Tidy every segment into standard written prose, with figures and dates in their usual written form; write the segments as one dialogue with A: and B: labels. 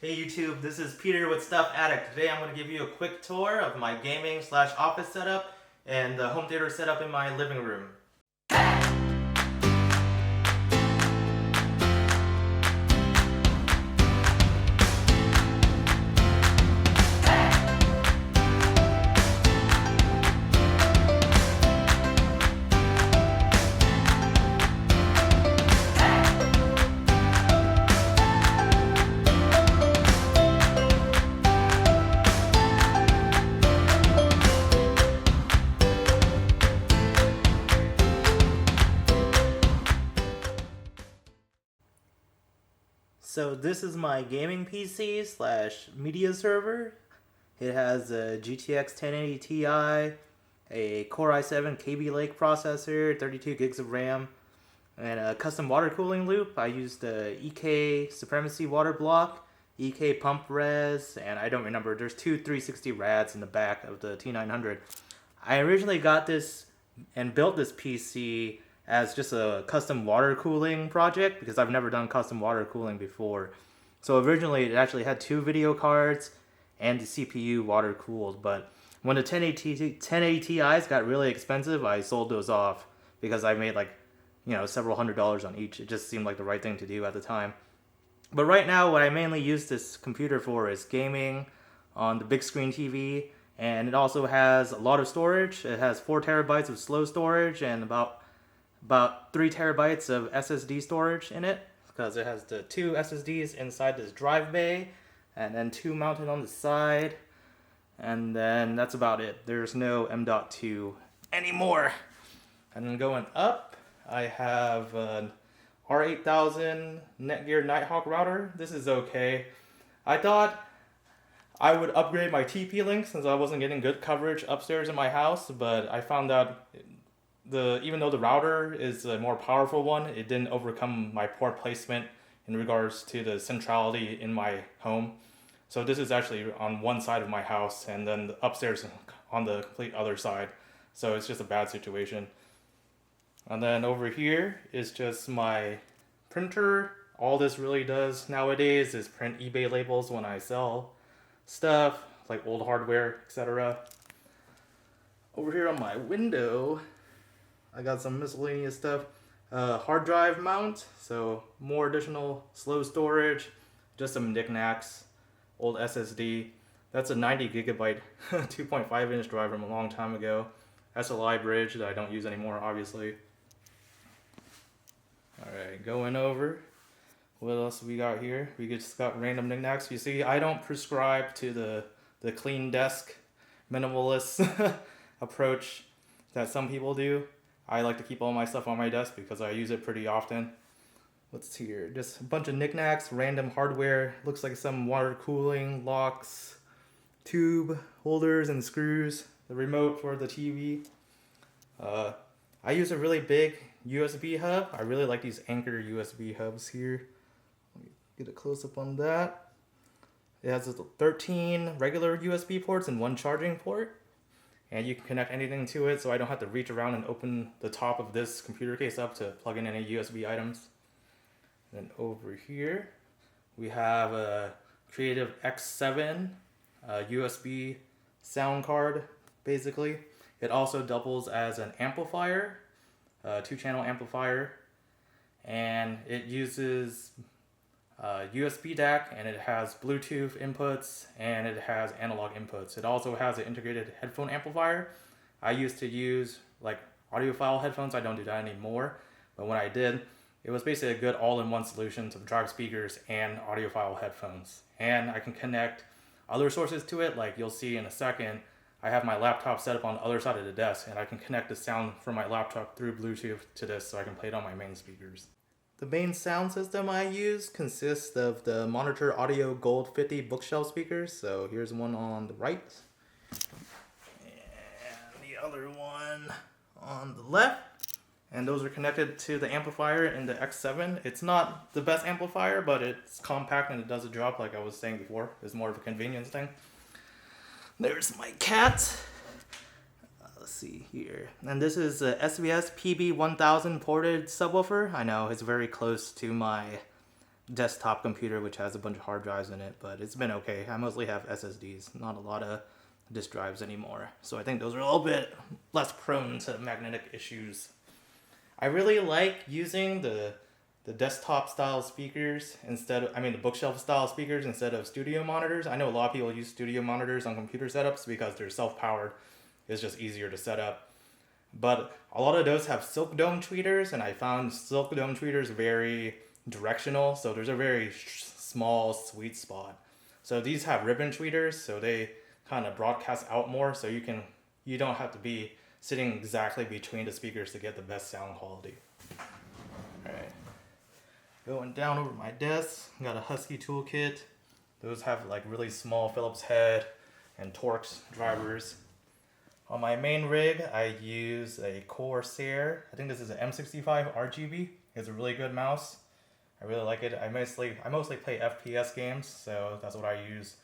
A: Hey YouTube, this is Peter with StuffAddict. Today I'm going to give you a quick tour of my gaming / office setup and the home theater setup in my living room. So this is my gaming PC / media server. It has a GTX 1080 Ti, a Core i7 Kaby Lake processor, 32 gigs of RAM, and a custom water cooling loop. I used the EK Supremacy water block, EK pump res, and I don't remember. There's two 360 rads in the back of the T900. I originally got this and built this PC as just a custom water cooling project because I've never done custom water cooling before. So originally it actually had two video cards and the CPU water cooled, but when the 1080 Ti's got really expensive, I sold those off because I made several $100s on each. It just seemed like the right thing to do at the time. But right now what I mainly use this computer for is gaming on the big screen TV, and it also has a lot of storage. It has 4 terabytes of slow storage and about 3 terabytes of SSD storage in it, because it has the 2 SSDs inside this drive bay and then 2 mounted on the side, and then that's about it. There's no M.2 anymore. And then going up, I have an R8000 Netgear Nighthawk router. This is okay. I thought I would upgrade my TP-Link since I wasn't getting good coverage upstairs in my house, but I found out even though the router is a more powerful one, it didn't overcome my poor placement in regards to the centrality in my home. So this is actually on one side of my house, and then the upstairs on the complete other side. So it's just a bad situation. And then over here is just my printer. All this really does nowadays is print eBay labels when I sell stuff, like old hardware, etc. Over here on my window, I got some miscellaneous stuff. Hard drive mount, so more additional slow storage, just some knickknacks, old SSD. That's a 90 gigabyte 2.5 inch drive from a long time ago. SLI bridge that I don't use anymore, obviously. Alright, going over. What else we got here? We just got random knickknacks. You see, I don't prescribe to the clean desk minimalist approach that some people do. I like to keep all my stuff on my desk because I use it pretty often. What's here? Just a bunch of knickknacks, random hardware. Looks like some water cooling, locks, tube holders and screws. The remote for the TV. I use a really big USB hub. I really like these Anchor USB hubs here. Let me get a close up on that. It has 13 regular USB ports and 1 charging port. And you can connect anything to it, so I don't have to reach around and open the top of this computer case up to plug in any USB items. And then over here, we have a Creative X7 USB sound card, basically. It also doubles as an amplifier, 2-channel amplifier, and it uses USB DAC, and it has Bluetooth inputs, and it has analog inputs. It also has an integrated headphone amplifier. I used to use audiophile headphones. I don't do that anymore, but when I did, it was basically a good all-in-one solution to drive speakers and audiophile headphones. And I can connect other sources to it, like you'll see in a second. I have my laptop set up on the other side of the desk, and I can connect the sound from my laptop through Bluetooth to this so I can play it on my main speakers. The main sound system I use consists of the Monitor Audio Gold 50 bookshelf speakers. So here's one on the right, and the other one on the left. And those are connected to the amplifier in the X7. It's not the best amplifier, but it's compact and it does a job, like I was saying before. It's more of a convenience thing. There's my cat. Let's see here. And this is a Sbs Pb 1000 ported subwoofer. I know it's very close to my desktop computer which has a bunch of hard drives in it, but it's been okay. I mostly have SSDs, not a lot of disk drives anymore. So I think those are a little bit less prone to magnetic issues. I really like using the desktop style speakers the bookshelf style speakers instead of studio monitors. I know a lot of people use studio monitors on computer setups because they're self-powered. It's just easier to set up. But a lot of those have silk dome tweeters, and I found silk dome tweeters very directional, so there's a very small sweet spot. So these have ribbon tweeters, so they kind of broadcast out more, so you don't have to be sitting exactly between the speakers to get the best sound quality. Alright. Going down over my desk, got a Husky toolkit. Those have like really small Phillips head and Torx drivers. On my main rig, I use a Corsair. I think this is an M65 RGB. It's a really good mouse. I really like it. I mostly play FPS games, so that's what I use.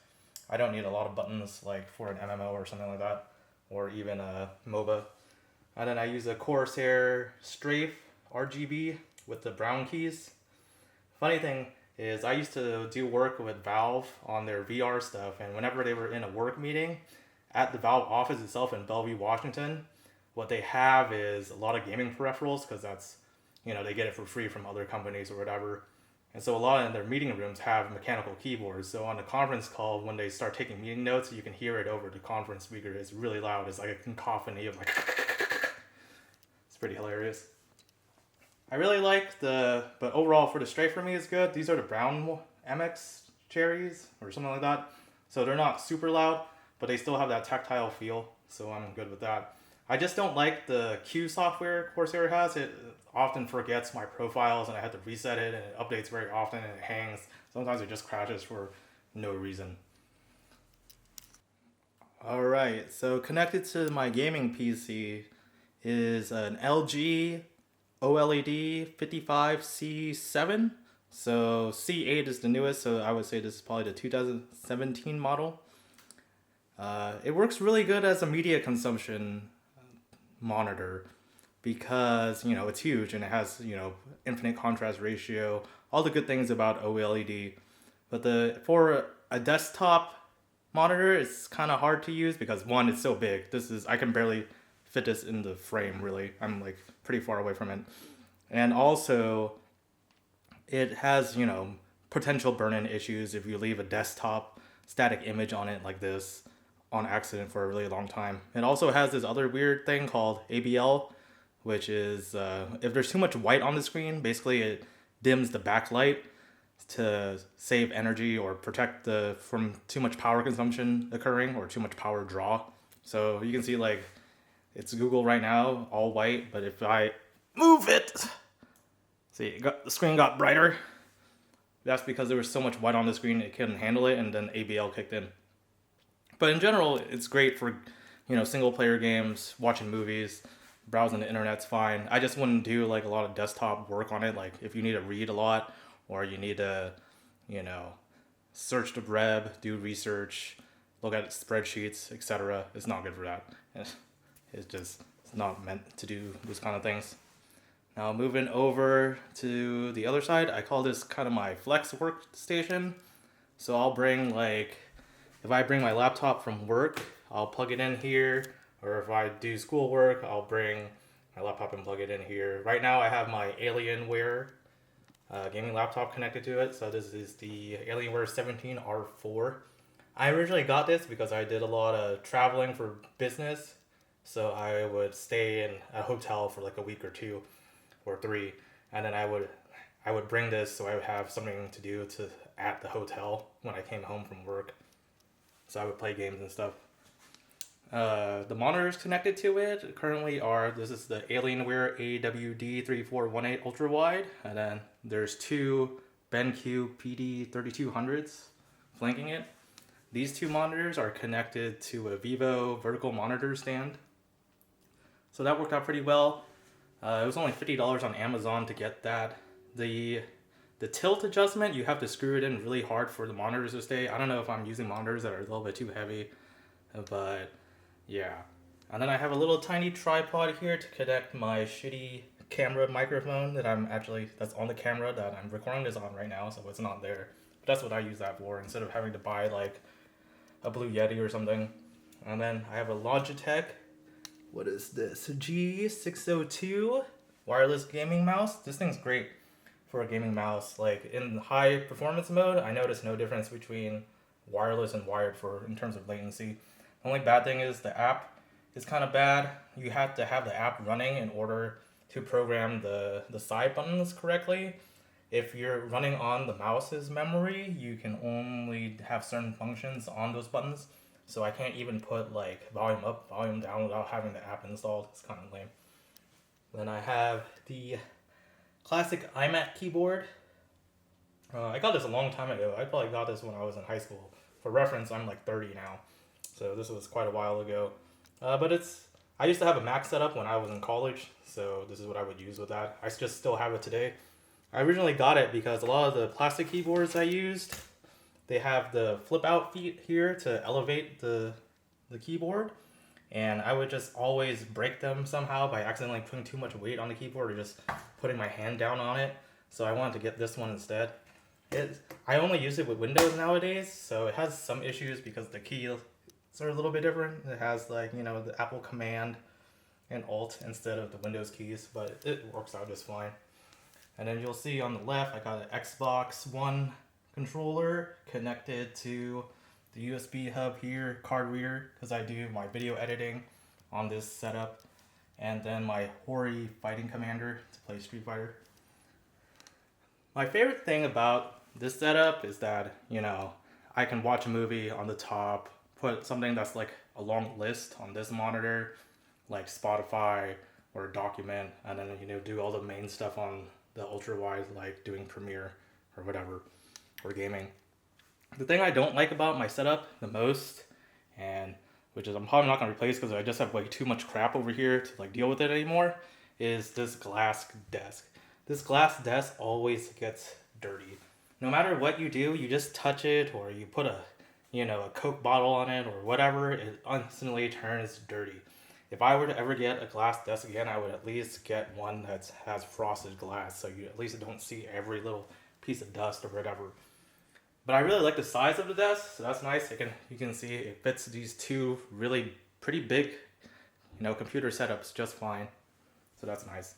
A: I don't need a lot of buttons like for an MMO or something like that, or even a MOBA. And then I use a Corsair Strafe RGB with the brown keys. Funny thing is I used to do work with Valve on their VR stuff, and whenever they were in a work meeting at the Valve office itself in Bellevue, Washington, what they have is a lot of gaming peripherals, because that's, they get it for free from other companies or whatever. And so a lot of their meeting rooms have mechanical keyboards. So on the conference call, when they start taking meeting notes, you can hear it over the conference speaker. It's really loud. It's like a cacophony of like, it's pretty hilarious. I really like but overall for the Strafe for me is good. These are the brown MX cherries or something like that. So they're not super loud, but they still have that tactile feel. So I'm good with that. I just don't like the Q software Corsair has. It often forgets my profiles and I have to reset it, and it updates very often and it hangs. Sometimes it just crashes for no reason. Alright, so connected to my gaming PC is an LG OLED 55C7. So C8 is the newest, so I would say this is probably the 2017 model. It works really good as a media consumption monitor because, it's huge and it has, infinite contrast ratio, all the good things about OLED. But for a desktop monitor, it's kind of hard to use because one, it's so big. I can barely fit this in the frame, really. I'm like pretty far away from it. And also it has, potential burn-in issues if you leave a desktop static image on it like this on accident for a really long time. It also has this other weird thing called ABL, which is if there's too much white on the screen, basically it dims the backlight to save energy or protect from too much power consumption occurring or too much power draw. So you can see like it's Google right now, all white, but if I move it, see, the screen got brighter. That's because there was so much white on the screen it couldn't handle it, and then ABL kicked in. But in general, it's great for, single player games, watching movies, browsing the internet's fine. I just wouldn't do like a lot of desktop work on it. Like if you need to read a lot or you need to, search the web, do research, look at spreadsheets, etc. It's not good for that. It's not meant to do those kind of things. Now moving over to the other side, I call this kind of my flex workstation. So I'll bring if I bring my laptop from work, I'll plug it in here. Or if I do schoolwork, I'll bring my laptop and plug it in here. Right now I have my Alienware gaming laptop connected to it. So this is the Alienware 17R4. I originally got this because I did a lot of traveling for business. So I would stay in a hotel for like a week or 2 or 3. And then I would bring this so I would have something to do at the hotel when I came home from work. So I would play games and stuff. The monitors connected to it currently this is the Alienware AWD3418 ultra wide, and then there's 2 BenQ PD3200s flanking it. These 2 monitors are connected to a Vivo vertical monitor stand. So that worked out pretty well. It was only $50 on Amazon to get that. The tilt adjustment, you have to screw it in really hard for the monitors to stay. I don't know if I'm using monitors that are a little bit too heavy, but yeah. And then I have a little tiny tripod here to connect my shitty camera microphone that that's on the camera that I'm recording this on right now, so it's not there. But that's what I use that for, instead of having to buy like a Blue Yeti or something. And then I have a Logitech, what is this, G602 wireless gaming mouse. This thing's great for a gaming mouse. Like in high performance mode, I notice no difference between wireless and wired in terms of latency. The only bad thing is the app is kind of bad. You have to have the app running in order to program the side buttons correctly. If you're running on the mouse's memory, you can only have certain functions on those buttons. So I can't even put like volume up, volume down without having the app installed. It's kind of lame. Then I have the classic iMac keyboard. I got this a long time ago. I probably got this when I was in high school. For reference, I'm like 30 now. So this was quite a while ago. But I used to have a Mac setup when I was in college. So this is what I would use with that. I just still have it today. I originally got it because a lot of the plastic keyboards I used, they have the flip out feet here to elevate the keyboard, and I would just always break them somehow by accidentally putting too much weight on the keyboard or just putting my hand down on it. So I wanted to get this one instead. I only use it with Windows nowadays, so it has some issues because the keys are a little bit different. It has like, the Apple Command and Alt instead of the Windows keys, but it works out just fine. And then you'll see on the left, I got an Xbox One controller connected to the USB hub here, card reader, because I do my video editing on this setup. And then my Hori fighting commander to play Street Fighter. My favorite thing about this setup is that, I can watch a movie on the top, put something that's like a long list on this monitor, like Spotify or a document, and then, do all the main stuff on the ultra wide, like doing Premiere or whatever, or gaming. The thing I don't like about my setup the most, and which is I'm probably not going to replace because I just have way too much crap over here to like deal with it anymore, is this glass desk. This glass desk always gets dirty. No matter what you do, you just touch it or you put a Coke bottle on it or whatever, it instantly turns dirty. If I were to ever get a glass desk again, I would at least get one that has frosted glass, so you at least don't see every little piece of dust or whatever. But I really like the size of the desk, so that's nice. You can see it fits these two really pretty big, computer setups just fine. So that's nice.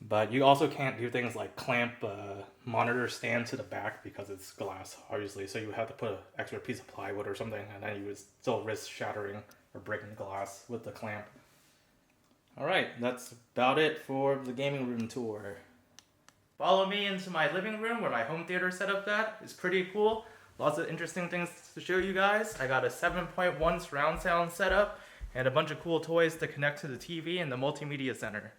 A: But you also can't do things like clamp a monitor stand to the back because it's glass, obviously. So you have to put an extra piece of plywood or something, and then you would still risk shattering or breaking glass with the clamp. Alright, that's about it for the gaming room tour. Follow me into my living room where my home theater setup at. It's pretty cool. Lots of interesting things to show you guys. I got a 7.1 surround sound setup and a bunch of cool toys to connect to the TV and the multimedia center.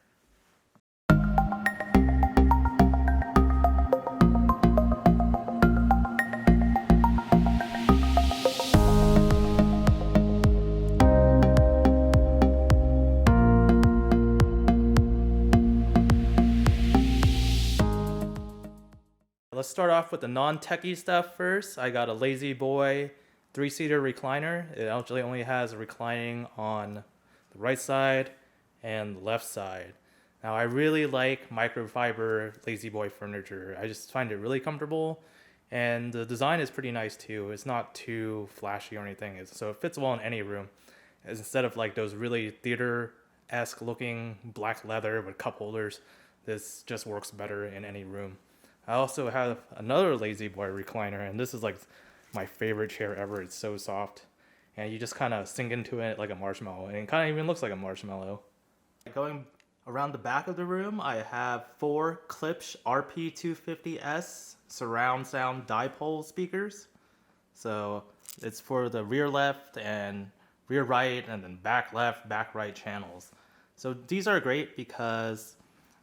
A: Let's start off with the non-techie stuff first. I got a Lazy Boy 3-seater recliner. It actually only has reclining on the right side and the left side. Now I really like microfiber Lazy Boy furniture. I just find it really comfortable, and the design is pretty nice too. It's not too flashy or anything, so it fits well in any room. Instead of like those really theater-esque looking black leather with cup holders, this just works better in any room. I also have another Lazy Boy recliner, and this is like my favorite chair ever. It's so soft, and you just kind of sink into it like a marshmallow, and it kind of even looks like a marshmallow. Going around the back of the room, I have 4 Klipsch RP250S surround sound dipole speakers. So it's for the rear left and rear right, and then back left, back right channels. So these are great because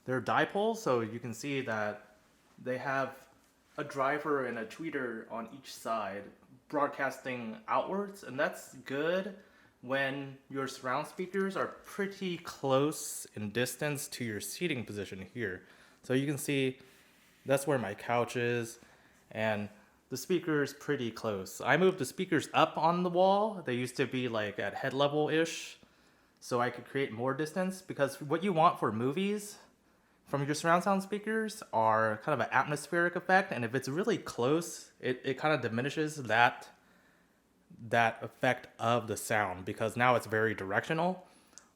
A: they're dipoles, so you can see that they have a driver and a tweeter on each side broadcasting outwards, and that's good when your surround speakers are pretty close in distance to your seating position here. So you can see that's where my couch is, and the speaker is pretty close. I moved the speakers up on the wall. They used to be like at head level-ish, so I could create more distance, because what you want for movies from your surround sound speakers are kind of an atmospheric effect, and if it's really close, it kind of diminishes that effect of the sound because now it's very directional.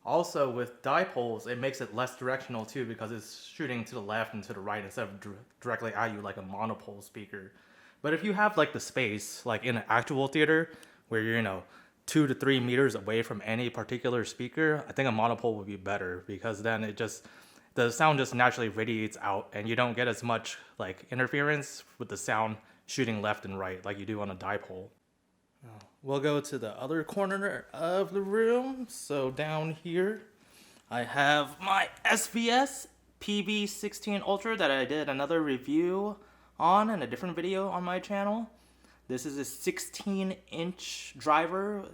A: Also, with dipoles, it makes it less directional too because it's shooting to the left and to the right instead of directly at you like a monopole speaker. But if you have like the space, like in an actual theater, where you're 2 to 3 meters away from any particular speaker, I think a monopole would be better because then the sound just naturally radiates out and you don't get as much like interference with the sound shooting left and right like you do on a dipole. We'll go to the other corner of the room. So down here, I have my Sbs Pb 16 Ultra that I did another review on in a different video on my channel. This is a 16-inch driver,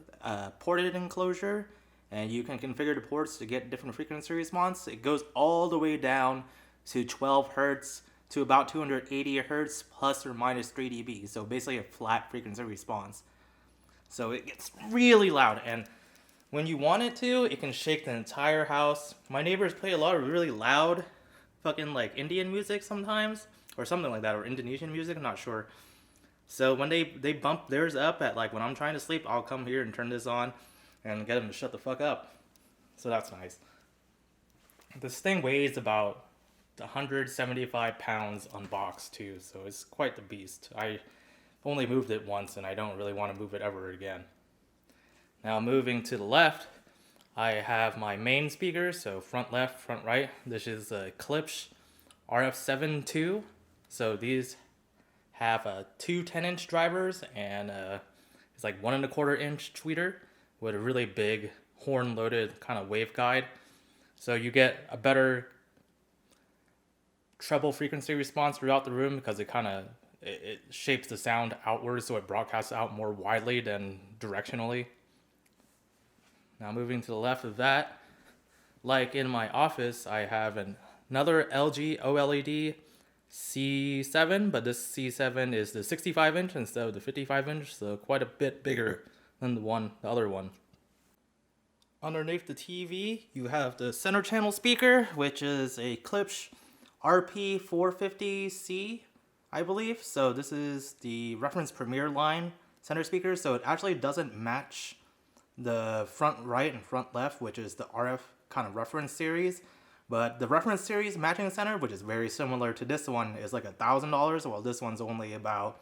A: ported enclosure, and you can configure the ports to get different frequency response. It goes all the way down to 12 hertz to about 280 hertz plus or minus 3 dB. So basically a flat frequency response. So it gets really loud, and when you want it to, it can shake the entire house. My neighbors play a lot of really loud fucking like Indian music sometimes, or something like that, or Indonesian music, I'm not sure. So when they bump theirs up at like when I'm trying to sleep, I'll come here and turn this on and get them to shut the fuck up. So that's nice. This thing weighs about 175 pounds on box too, so it's quite the beast. I only moved it once and I don't really want to move it ever again. Now moving to the left, I have my main speakers, so front left, front right. This is a Klipsch RF7 II. So these have two 10-inch drivers and it's like 1.25 inch tweeter with a really big horn-loaded kind of waveguide. So you get a better treble frequency response throughout the room because it shapes the sound outwards so it broadcasts out more widely than directionally. Now moving to the left of that, like in my office, I have another LG OLED C7, but this C7 is the 65-inch instead of the 55-inch, so quite a bit bigger than the other one. Underneath the TV, you have the center channel speaker, which is a Klipsch RP450C, I believe. So this is the reference Premier line center speaker, so it actually doesn't match the front right and front left, which is the RF kind of reference series. But the reference series matching center, which is very similar to this one, is like $1,000, while this one's only about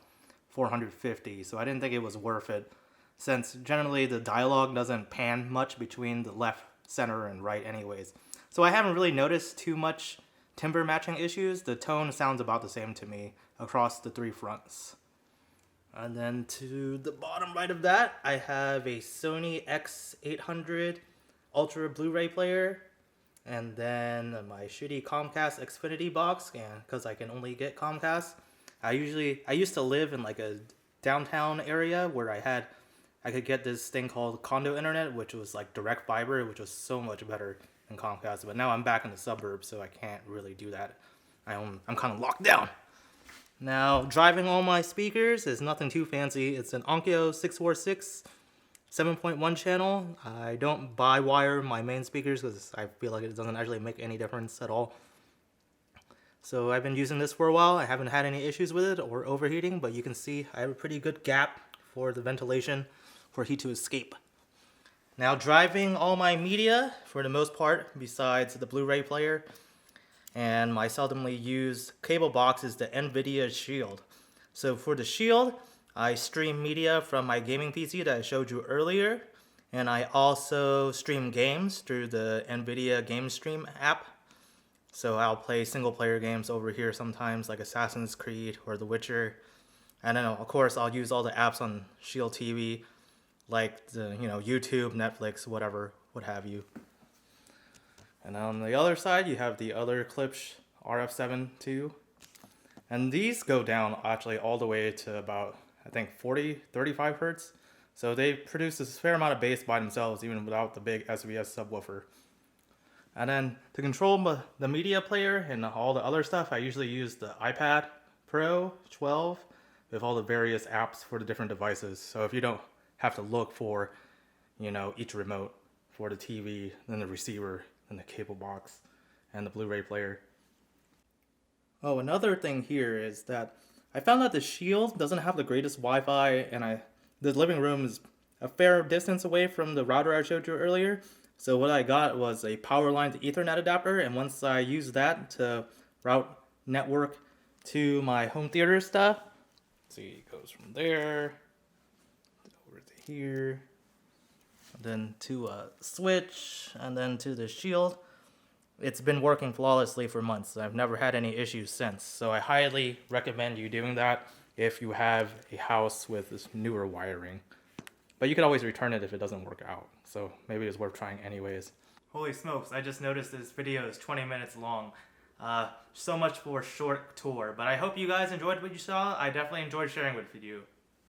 A: $450. So I didn't think it was worth it, since generally the dialogue doesn't pan much between the left, center, and right anyways. So I haven't really noticed too much timbre matching issues. The tone sounds about the same to me across the three fronts. And then to the bottom right of that, I have a Sony X800 Ultra Blu-ray player, and then my shitty Comcast Xfinity box, and because I can only get Comcast. I used to live in like a downtown area where I could get this thing called condo internet, which was like direct fiber, which was so much better than Comcast. But now I'm back in the suburbs, so I can't really do that. I'm kind of locked down. Now, driving all my speakers is nothing too fancy. It's an Onkyo 646 7.1 channel. I don't buy wire my main speakers because I feel like it doesn't actually make any difference at all. So I've been using this for a while. I haven't had any issues with it or overheating, but you can see I have a pretty good gap for the ventilation for heat to escape. Now, driving all my media, for the most part, besides the Blu-ray player and my seldomly used cable box, is the Nvidia Shield. So for the Shield, I stream media from my gaming PC that I showed you earlier, and I also stream games through the Nvidia Game Stream app. So I'll play single player games over here sometimes, like Assassin's Creed or The Witcher. And then of course I'll use all the apps on Shield TV, like the YouTube, Netflix, whatever, what have you. And on the other side, you have the other Klipsch RF7 II. And these go down actually all the way to about, I think, 35 hertz. So they produce a fair amount of bass by themselves, even without the big SVS subwoofer. And then to control the media player and all the other stuff, I usually use the iPad Pro 12 with all the various apps for the different devices. So if you don't have to look for, each remote for the TV, then the receiver, then the cable box, and the Blu-ray player. Oh, another thing here is that I found that the Shield doesn't have the greatest Wi-Fi, and the living room is a fair distance away from the router I showed you earlier. So what I got was a power line to Ethernet adapter, and once I used that to route network to my home theater stuff, see, it goes from there over to here, then to a switch, and then to the Shield. It's been working flawlessly for months. I've never had any issues since. So I highly recommend you doing that if you have a house with this newer wiring. But you can always return it if it doesn't work out. So maybe it's worth trying anyways. Holy smokes, I just noticed this video is 20 minutes long. So much for a short tour. But I hope you guys enjoyed what you saw. I definitely enjoyed sharing it with you.